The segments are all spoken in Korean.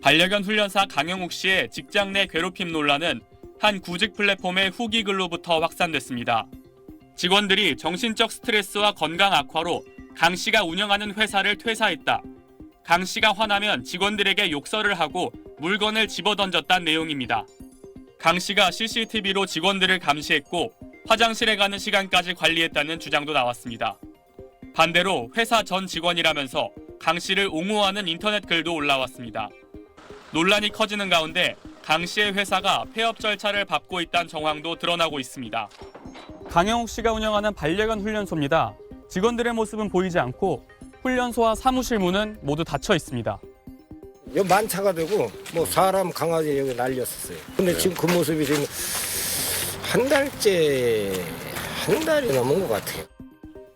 반려견 훈련사 강영욱 씨의 직장 내 괴롭힘 논란은 한 구직 플랫폼의 후기 글로부터 확산됐습니다. 직원들이 정신적 스트레스와 건강 악화로 강 씨가 운영하는 회사를 퇴사했다. 강 씨가 화나면 직원들에게 욕설을 하고 물건을 집어던졌다는 내용입니다. 강 씨가 CCTV로 직원들을 감시했고 화장실에 가는 시간까지 관리했다는 주장도 나왔습니다. 반대로 회사 전 직원이라면서 강 씨를 옹호하는 인터넷 글도 올라왔습니다. 논란이 커지는 가운데 강 씨의 회사가 폐업 절차를 밟고 있다는 정황도 드러나고 있습니다. 강영욱 씨가 운영하는 반려견 훈련소입니다. 직원들의 모습은 보이지 않고 훈련소와 사무실 문은 모두 닫혀 있습니다. 여기 만차가 되고 뭐 사람 강아지 여기 날렸었어요. 근데 지금 그 모습이 지금 한 달이 넘은 것 같아요.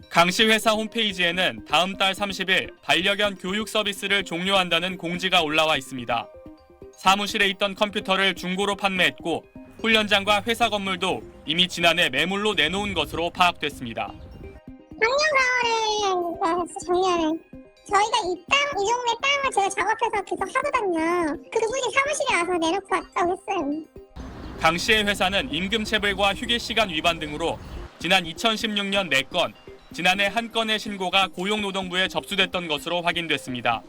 강 씨 회사 홈페이지에는 다음 달 30일 반려견 교육 서비스를 종료한다는 공지가 올라와 있습니다. 사무실에 있던 컴퓨터를 중고로 판매했고 훈련장과 회사 건물도 이미 지난해 매물로 내놓은 것으로 파악됐습니다. 작년 4월에 작년에 저희가 이 동네 땅을 제가 작업해서 계속 하거든요. 그분이 사무실에 와서 내놓고 왔다고 했어요. 강 씨의 회사는 임금체불과 휴게시간 위반 등으로 지난 2016년 4건, 지난해 1건의 신고가 고용노동부에 접수됐던 것으로 확인됐습니다.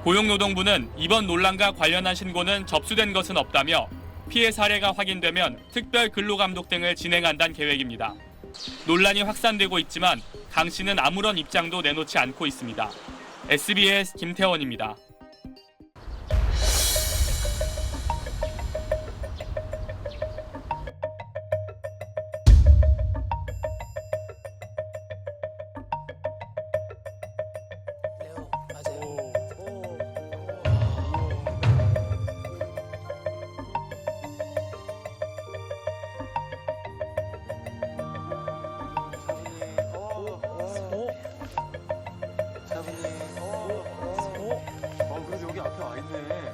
고용노동부는 이번 논란과 관련한 신고는 접수된 것은 없다며 피해 사례가 확인되면 특별 근로감독 등을 진행한다는 계획입니다. 논란이 확산되고 있지만 강 씨는 아무런 입장도 내놓지 않고 있습니다. SBS 김태원입니다. 그래도 여기 앞에 와 있네.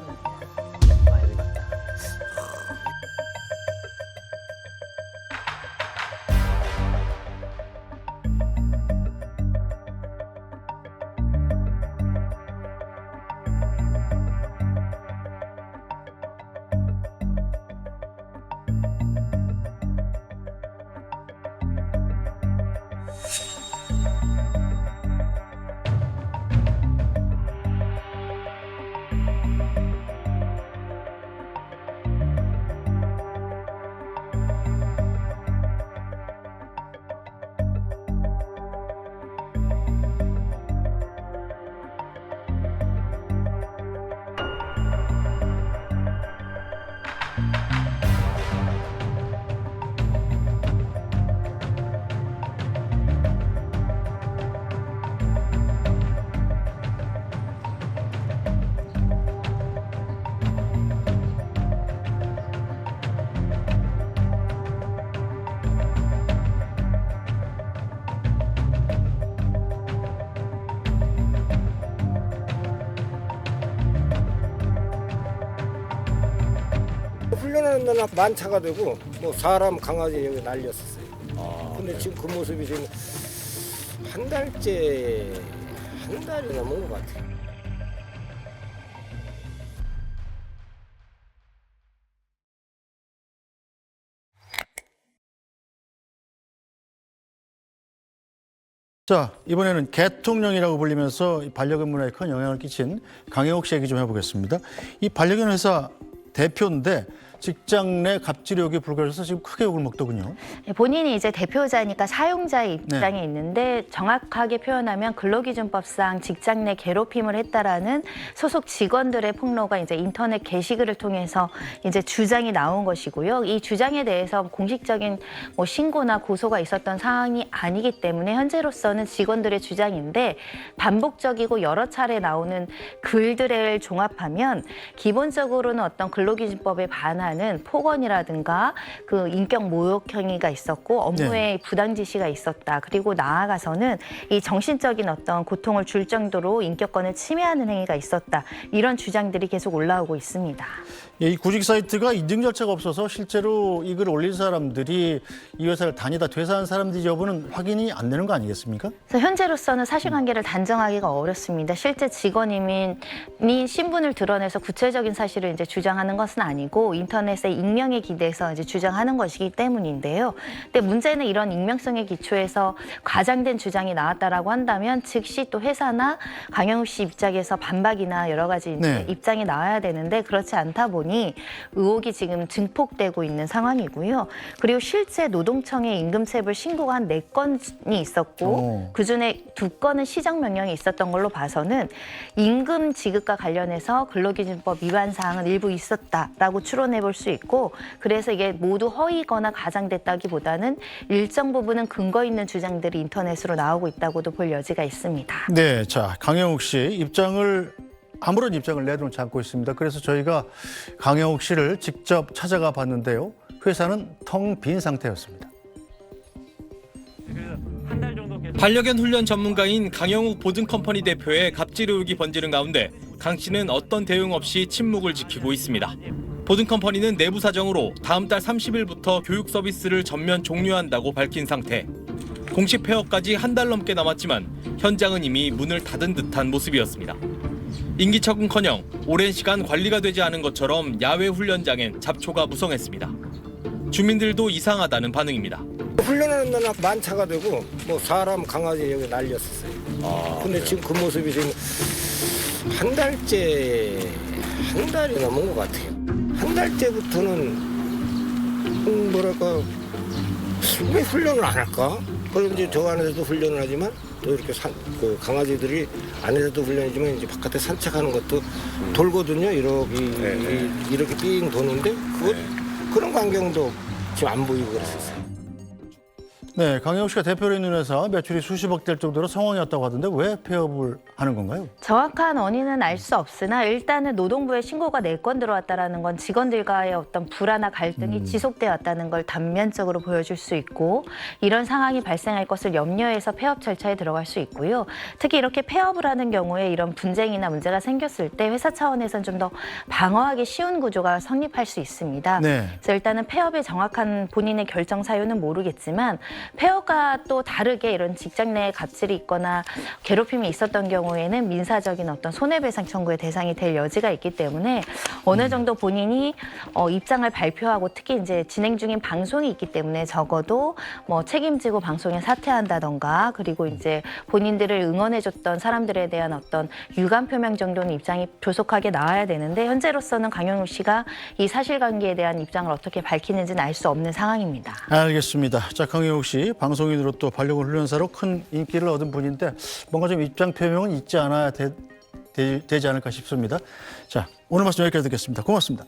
훈련하는 데는 만차가 되고 뭐 사람 강아지 여기 날렸었어요. 근데 지금 그 모습이 지금 한 달이 넘은 것 같아요. 자, 이번에는 개통령이라고 불리면서 반려견 문화에 큰 영향을 끼친 강영욱 씨 얘기 좀 해보겠습니다. 이 반려견 회사 대표인데 직장 내 갑질 의혹이 불거져서 지금 크게 욕을 먹더군요. 본인이 이제 대표자니까 사용자의 입장에 있는데 정확하게 표현하면 근로기준법상 직장 내 괴롭힘을 했다라는 소속 직원들의 폭로가 이제 인터넷 게시글을 통해서 이제 주장이 나온 것이고요. 이 주장에 대해서 공식적인 뭐 신고나 고소가 있었던 상황이 아니기 때문에 현재로서는 직원들의 주장인데 반복적이고 여러 차례 나오는 글들을 종합하면 기본적으로는 어떤 근로기준법에 반하는 하는 폭언이라든가 그 인격 모욕 행위가 있었고 업무에 부당 지시가 있었다. 그리고 나아가서는 이 정신적인 어떤 고통을 줄 정도로 인격권을 침해하는 행위가 있었다. 이런 주장들이 계속 올라오고 있습니다. 예, 이 구직 사이트가 인증 절차가 없어서 실제로 이 글을 올린 사람들이 이 회사를 다니다 퇴사한 사람들이 여부는 확인이 안 되는 거 아니겠습니까? 그래서 현재로서는 사실관계를 단정하기가 어렵습니다. 실제 직원이 신분을 드러내서 구체적인 사실을 이제 주장하는 것은 아니고 인터넷의 익명에 기대서 이제 주장하는 것이기 때문인데요. 근데 문제는 이런 익명성의 기초에서 과장된 주장이 나왔다라고 한다면 즉시 또 회사나 강영욱 씨 입장에서 반박이나 여러 가지 이제 입장이 나와야 되는데 그렇지 않다 보니 의혹이 지금 증폭되고 있는 상황이고요. 그리고 실제 노동청에 임금체불 신고가 한 4건이 있었고 그중에 2건은 시정명령이 있었던 걸로 봐서는 임금 지급과 관련해서 근로기준법 위반 사항은 일부 있었다라고 추론해 볼 수 있고 그래서 이게 모두 허위거나 과장됐다기보다는 일정 부분은 근거 있는 주장들이 인터넷으로 나오고 있다고도 볼 여지가 있습니다. 네, 자 강영욱 씨 아무런 입장을 내놓지 않고 있습니다. 그래서 저희가 강영욱 씨를 직접 찾아가 봤는데요. 회사는 텅 빈 상태였습니다. 반려견 훈련 전문가인 강영욱 보증컴퍼니 대표의 갑질 의혹이 번지는 가운데 강 씨는 어떤 대응 없이 침묵을 지키고 있습니다. 보증컴퍼니는 내부 사정으로 다음 달 30일부터 교육 서비스를 전면 종료한다고 밝힌 상태. 공식 폐업까지 한 달 넘게 남았지만 현장은 이미 문을 닫은 듯한 모습이었습니다. 인기척은커녕 오랜 시간 관리가 되지 않은 것처럼 야외 훈련장엔 잡초가 무성했습니다. 주민들도 이상하다는 반응입니다. 훈련하는 데는 만차가 되고 뭐 사람 강아지 여기 날렸었어요. 근데 지금 그 모습이 지금 한 달이 넘은 것 같아요. 한 달째부터는 뭐랄까 왜 훈련을 안 할까? 그럼 이제 저 안에서도 훈련을 하지만 또 이렇게 그 강아지들이 안에서도 훈련이지만 이제 바깥에 산책하는 것도 돌거든요. 이렇게 삥 도는데 그런 광경도 지금 안 보이고 그랬었어요. 네, 강영욱 씨가 대표로 있는 회사 매출이 수십억 될 정도로 성황이었다고 하던데 왜 폐업을 하는 건가요? 정확한 원인은 알 수 없으나 일단은 노동부에 신고가 4건 들어왔다는 건 직원들과의 어떤 불화나 갈등이 지속되어 왔다는 걸 단면적으로 보여줄 수 있고 이런 상황이 발생할 것을 염려해서 폐업 절차에 들어갈 수 있고요. 특히 이렇게 폐업을 하는 경우에 이런 분쟁이나 문제가 생겼을 때 회사 차원에서는 좀 더 방어하기 쉬운 구조가 성립할 수 있습니다. 네. 그래서 일단은 폐업의 정확한 본인의 결정 사유는 모르겠지만 폐업과 또 다르게 이런 직장 내에 갑질이 있거나 괴롭힘이 있었던 경우에는 민사적인 어떤 손해배상 청구의 대상이 될 여지가 있기 때문에 어느 정도 본인이 입장을 발표하고 특히 이제 진행 중인 방송이 있기 때문에 적어도 뭐 책임지고 방송에 사퇴한다던가 그리고 이제 본인들을 응원해줬던 사람들에 대한 어떤 유감 표명 정도는 입장이 조속하게 나와야 되는데 현재로서는 강영욱 씨가 이 사실관계에 대한 입장을 어떻게 밝히는지는 알 수 없는 상황입니다. 알겠습니다. 자, 강영욱 씨 방송인으로 또 반려견 훈련사로 큰 인기를 얻은 분인데 뭔가 좀 입장 표명은 있지 않아야 되지 않을까 싶습니다. 자, 오늘 말씀 여기까지 듣겠습니다. 고맙습니다.